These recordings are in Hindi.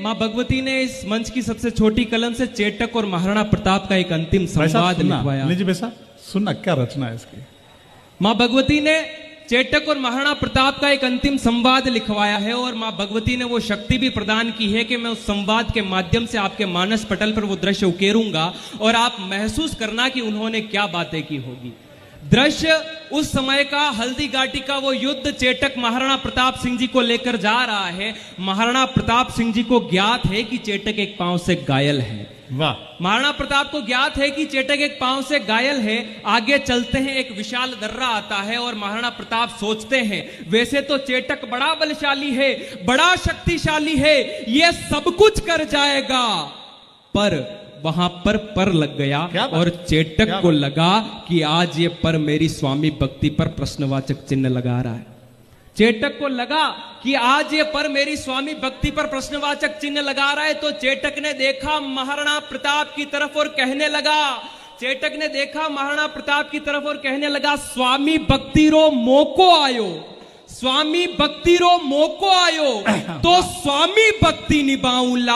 माँ भगवती ने इस मंच की सबसे छोटी कलम से चेटक और महाराणा प्रताप का एक अंतिम संवाद लिखवाया। जी वैसा सुनना, क्या रचना है इसकी। माँ भगवती ने चेटक और महाराणा प्रताप का एक अंतिम संवाद लिखवाया है और माँ भगवती ने वो शक्ति भी प्रदान की है कि मैं उस संवाद के माध्यम से आपके मानस पटल पर वो दृश्य उकेरूंगा और आप महसूस करना कि उन्होंने क्या बातें की होगी। दृश्य उस समय का हल्दी घाटी का वो युद्ध चेटक महाराणा प्रताप सिंह जी को लेकर जा रहा है। महाराणा प्रताप सिंह जी को ज्ञात है कि चेटक एक पांव से घायल है। वाह। महाराणा प्रताप को ज्ञात है कि चेटक एक पांव से घायल है। आगे चलते हैं, एक विशाल दर्रा आता है और महाराणा प्रताप सोचते हैं वैसे तो चेटक बड़ा बलशाली है, बड़ा शक्तिशाली है, ये सब कुछ कर जाएगा, पर वहां पर लग गया और चेटक को लगा कि आज ये पर मेरी स्वामी भक्ति पर प्रश्नवाचक चिन्ह लगा रहा है। चेटक को लगा कि आज ये पर मेरी स्वामी भक्ति पर प्रश्नवाचक चिन्ह लगा रहा है। तो चेटक ने देखा महाराणा प्रताप की तरफ और कहने लगा, चेटक ने देखा महाराणा प्रताप की तरफ और कहने लगा, स्वामी भक्ति रो मोको आयो, स्वामी भक्ति रो मोको आयो, तो स्वामी भक्ति निभाऊला,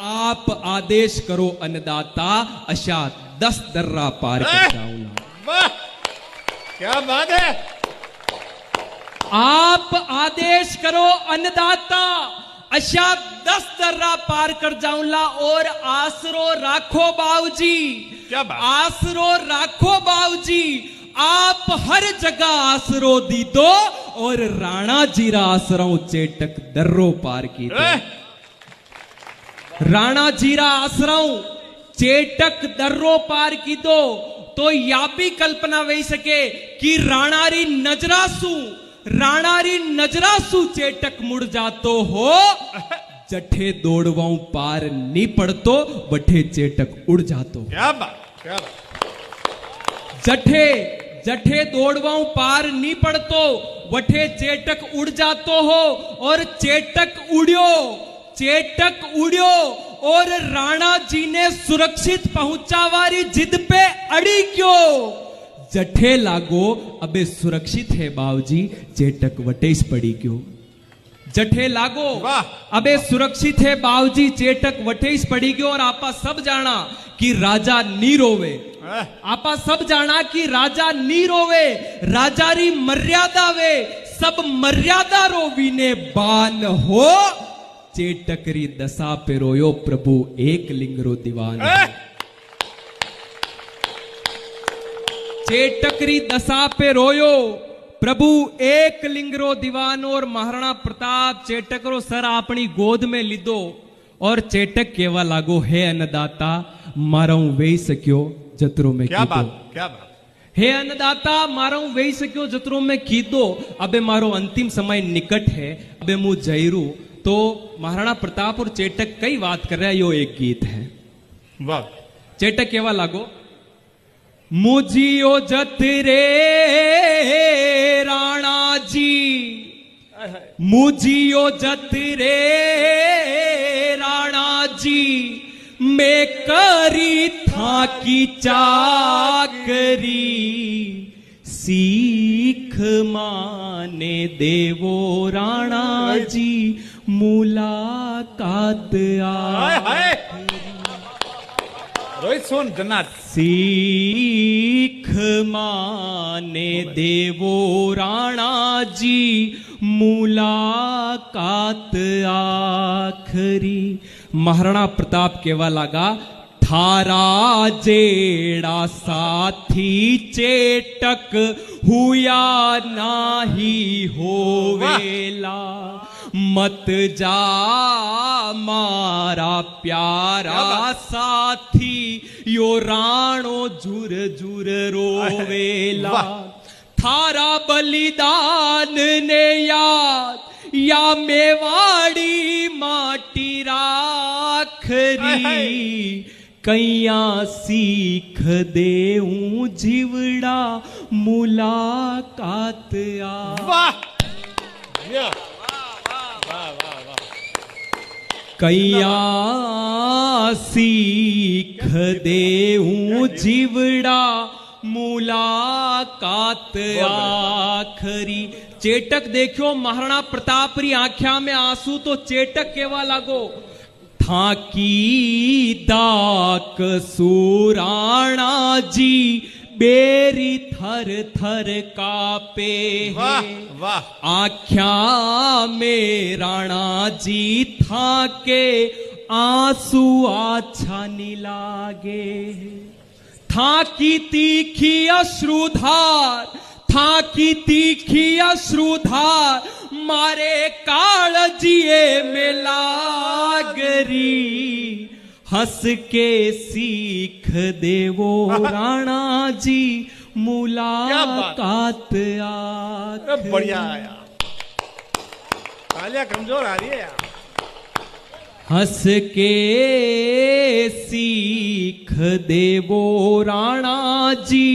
आप आदेश करो अन्नदाता, अशा 10 दर्रा पार कर जाऊंगा। वाह, क्या बात है। आप आदेश करो अन्नदाता, अशा 10 दर्रा पार कर जाऊंला और आसरो राखो बाऊजी, क्या बात। आसरो राखो बाऊजी, आप हर जगह आसरो दी दो और राणा जीरा आसरो चेटक दर्रो पार की दो। राणा जीरा आसरो चेटक दर्रो पार की दो। तो या भी कल्पना वही सके कि राणारी नजरासू चेटक मुड़ जातो हो, जठे दौड़वाऊ पार नहीं पड़तो, बठे चेटक उड़ जातो। क्या बात, क्या बात। जठे दौड़वाऊ पार नहीं पड़तो, वठे चेटक उड़ जातो हो। और चेटक उड़्यो और राणा जी ने सुरक्षित पहुंचावारी जिद पे अड़ी क्यों। जठे लागो अबे सुरक्षित है बाबूजी, चेटक वटेस पड़ी क्यों। जठे लागो अबे सुरक्षित है बाबूजी, चेटक वटेस पड़ी क्यों। और आपा सब जाना कि राजा नी रोवे, आपा सब जाना कि राजा नी रोवे, राजारी मर्यादा वे, सब मर्यादा रोवी ने बान हो। चेटकरी दशा पे रोयो प्रभु एक लिंगरो दीवान। चेटकरी दशा पे रोयो प्रभु एक लिंगरो दीवान। और महाराणा प्रताप चेटकरो सर अपनी गोद में लीधो और चेटक केवा लागो, हे अन्नदाता मारू वेई सक्यो जतरो में क्या बात, क्या बात। हे अन्नदाता मारू वेई सक्यो जतरो में कीधो, अबे मारो अंतिम समय निकट है, अबे मु जयरू। तो महाराणा प्रताप और चेटक कई बात कर रहा है, यो एक गीत है। वाह। चेटक केवा लागो, मुझियो जतरे राणा जी, मुझियो जतरे राणा जी, मैं करी था की चाकरी, सीख माने देवो राणा जी, मुलाकात रोहित सुन जन्नत। सीख माने देवो राणा जी, मुलाकात आखरी। महाराणा प्रताप केवा लागा, थारा जेड़ा साथी चेटक हुया नाही होवेला, मत जा मारा प्यारा साथी, यो राणो झुर झुर रोवेला। थारा बलिदान ने याद या मेवाड़ी माटी राखरी, कैया सीख देऊं जीवड़ा मुलाकात आ। कैया सीख देऊं जीवड़ा मुलाकात आखरी। चेटक देखो महाराणा प्रताप री आंख्या में आंसू, तो चेटक केवा लागो था की दाक सुराणा जी बेरी थर थर कापे। वाह वाह। आख्या में राणा जी था के आंसू अच्छा नहीं लागे। था की तीखी अश्रुधार, था की तीखी अश्रुधार मारे कालजिए में लागरी। हंस के सीख देवो राणा जी मुलाकात आखरी। बढ़िया यार, तालियां कमजोर आ रही है यार। हंस के सीख देवो राणा जी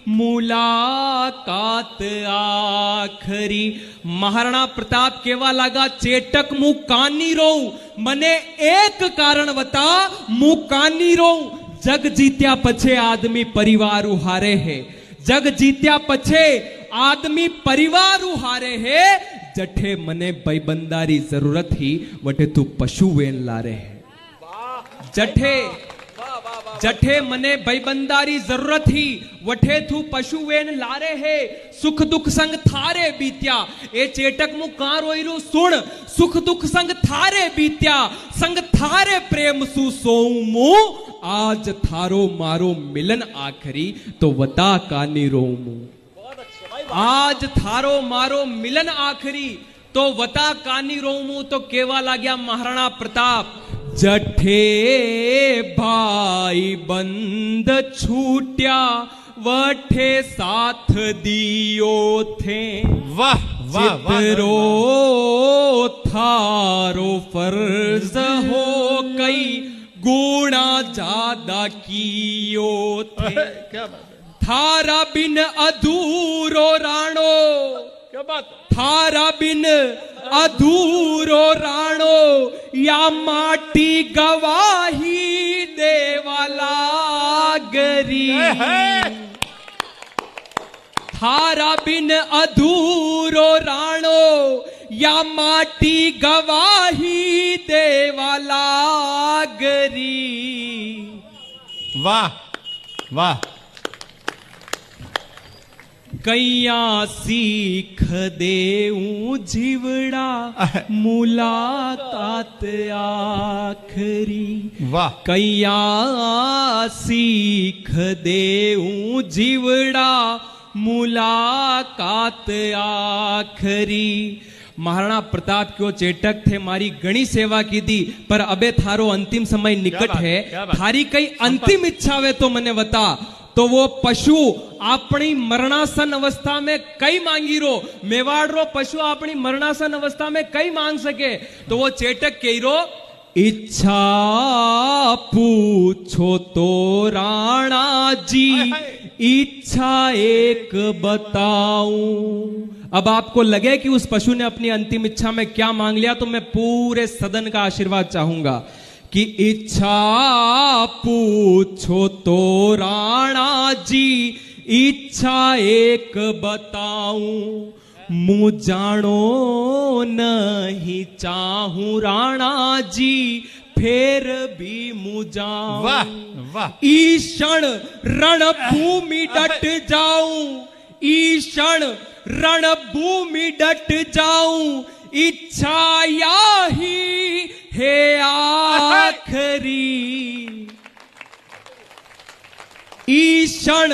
मुलाकात आखरी। महाराणा प्रताप केवा लगा चेटक मु कानी रो, मने एक कारण बता मु कानी रो। जग जीत्या पछे आदमी परिवार उहारे है, जग जीत्या पछे आदमी परिवार उहारे है। जठे मने बैबंदारी जरूरत ही वठे तू पशु वेन लारे है। जठे जठे मने बैबंदारी जरूरत ही वठे थू पशु वेन लारे है। सुख दुख संग थारे बीत्या ए चेटक मु कहां रोईरू सुन। सुख दुख संग थारे बीत्या संग थारे प्रेम सु सोऊं मु। आज थारो मारो मिलन आखरी तो वता कानी रोऊं मु। आज थारो मारो मिलन आखरी तो वता कानी रोऊं मु। तो केवा लाग्या महाराणा प्रताप जठे भाई बंद छूट्या वठे साथ दियो थे। वाह वाह जितरो थारो फर्ज हो कई गुणा ज्यादा कियो थे। क्या बात है, थारा बिन अधूरो राणो, क्या बात। थारा बिन अधूरो राणो या माटी गवाही देवाला गरी। थारा बिन अधूरो राणो या माटी गवाही देवाला गरी। वाह वाह। कैया सीख देऊं जीवड़ा मुलाकात आखरी। वाह। कैया सीख देऊं जीवड़ा मुलाकात आखरी। महाराणा प्रताप क्यों चेटक थे मारी घणी सेवा की दी, पर अबे थारो अंतिम समय निकट है। थारी कई अंतिम इच्छा वे तो मने बता। तो वो पशु अपनी मरणासन अवस्था में कई मांगी रो। मेवाड़ रो पशु अपनी मरणासन अवस्था में कई मांग सके। तो वो चेटक कही रो इच्छा पूछो तो राणा जी इच्छा एक बताऊं। अब आपको लगे कि उस पशु ने अपनी अंतिम इच्छा में क्या मांग लिया, तो मैं पूरे सदन का आशीर्वाद चाहूंगा कि इच्छा पूछो तो राणा जी इच्छा एक बताऊं। मु जानो नहीं चाहूं राणा जी फिर भी मु जाऊं। वाह वाह। ईशण रणभूमि डट जाऊं, ईशण रणभूमि डट जाऊं। इच्छा याही है आखरी। ईशण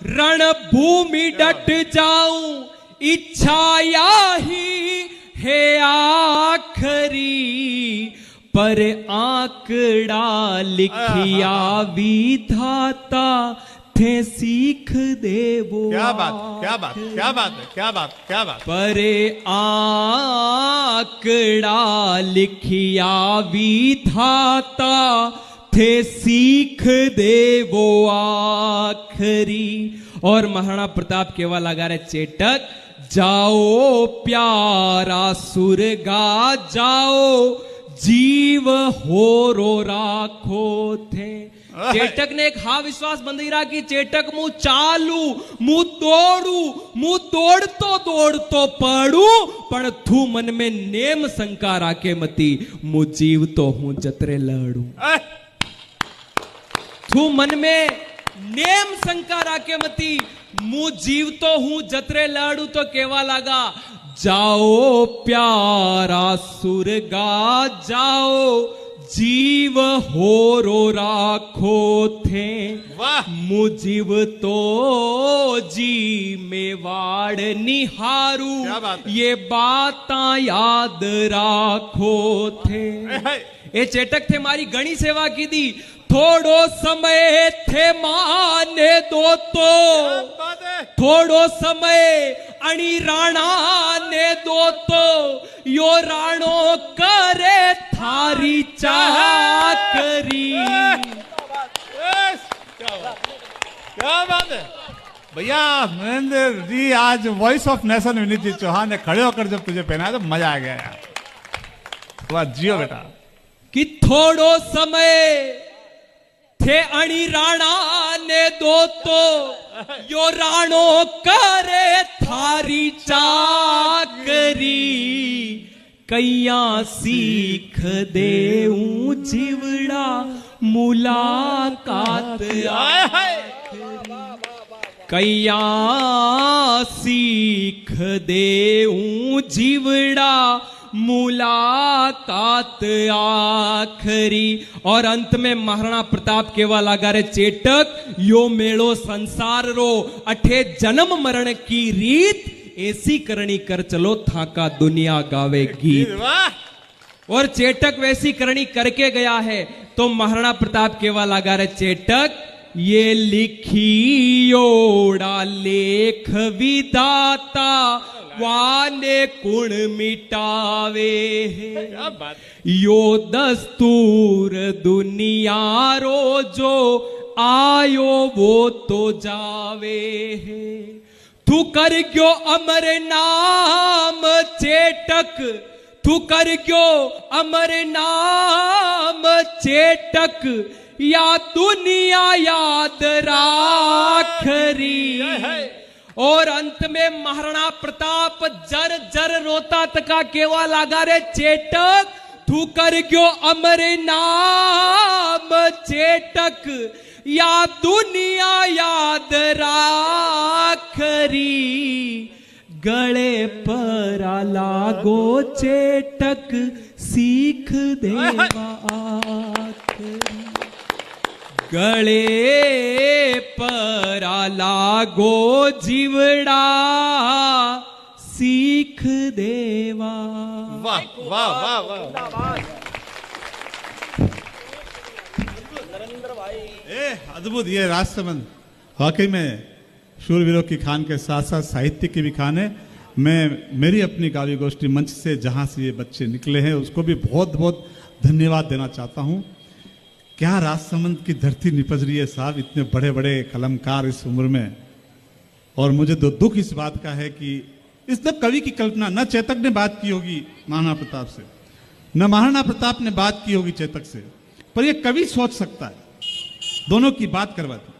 रणभूमि डट जाऊं। इच्छा याही है आखरी। पर आंकड़ा लिखिया विधाता थे सीख देवो। क्या बात क्या बात क्या बात है, क्या बात क्या बात। पर आंकड़ा लिखिया विधाता थे सीख देवो आखरी। और महाराणा प्रताप केवा लगा रहे चेटक जाओ प्यारा सुरगा जाओ जीव होरो राखो थे। चेटक ने एक हा विश्वास बंधीरा की चेटक मुंह चालू मुंह दौड़तो पड़ू पण थू मन में नेम शंका राके मती मुंह जीव तो हूं जतरे लड़ू। तू मन में नेम शंका राके मती मुंह जीव तो हूं जतरे लड़ू। तो केवा लगा जाओ प्यारा सुरगा जाओ जीव होरो राखो थे मुजीव तो जी मेवाड़ निहारू ये बाता याद राखो थे। ए चेटक थे मारी घणी सेवा की दी थोड़ो समय थे माने दो तो थोड़ो समय अणी राणा ने दो तो यो राणो करे थारी चाकरी। क्या बात है भैया। महेंद्र जी आज वॉइस ऑफ नेशन विनीत जी चौहान ने खड़े होकर जब तुझे पहना तो मजा आ गया यार। वाह जियो बेटा। कि थोड़ो समय थे अणी राणा ने दो तो यो राणो करे थारी चाकरी कैया सीख देऊं जीवड़ा मुलाकात कैया सीख देऊं जीवड़ा मुलाकात आखरी। और अंत में महाराणा प्रताप केवा लगा रे चेटक यो मेड़ो संसार रो अठे जन्म मरण की रीत ऐसी करनी कर चलो थाका दुनिया गावे गीत। और चेटक वैसी करनी करके गया है। तो महाराणा प्रताप केवा लगा रे चेटक ये लिखी ओड़ा लेख विदाता वाने कुण मिटावे यो दस्तूर दुनिया रो जो आयो वो तो जावे तू कर गयो अमर नाम चेटक तू कर गयो अमर नाम चेटक या दुनिया याद राखरी। और अंत में महाराणा प्रताप जर जर रोता तका केवा लागा रे चेटक तू कर गयो अमर नाम चेटक या दुनिया याद राखरी गले पर लागो चेटक सीख देवा आखरी गले पर लागो जीवड़ा सीख देवा। वाह वाह वाह वाह अद्भुत। ये राजसमंद वाकई में शूरवीरों की खान के साथ साथ साहित्य की भी खान है। मैं मेरी अपनी काव्य गोष्ठी मंच से जहां से ये बच्चे निकले हैं उसको भी बहुत बहुत धन्यवाद देना चाहता हूं। क्या राजसमंद की धरती निपज रही है साहब, इतने बड़े बड़े कलमकार इस उम्र में। और मुझे तो दुख इस बात का है कि इस कवि की कल्पना न चेतक ने बात की होगी महाराणा प्रताप से, न महाराणा प्रताप ने बात की होगी चेतक से, पर यह कवि सोच सकता है, दोनों की बात करवा दी।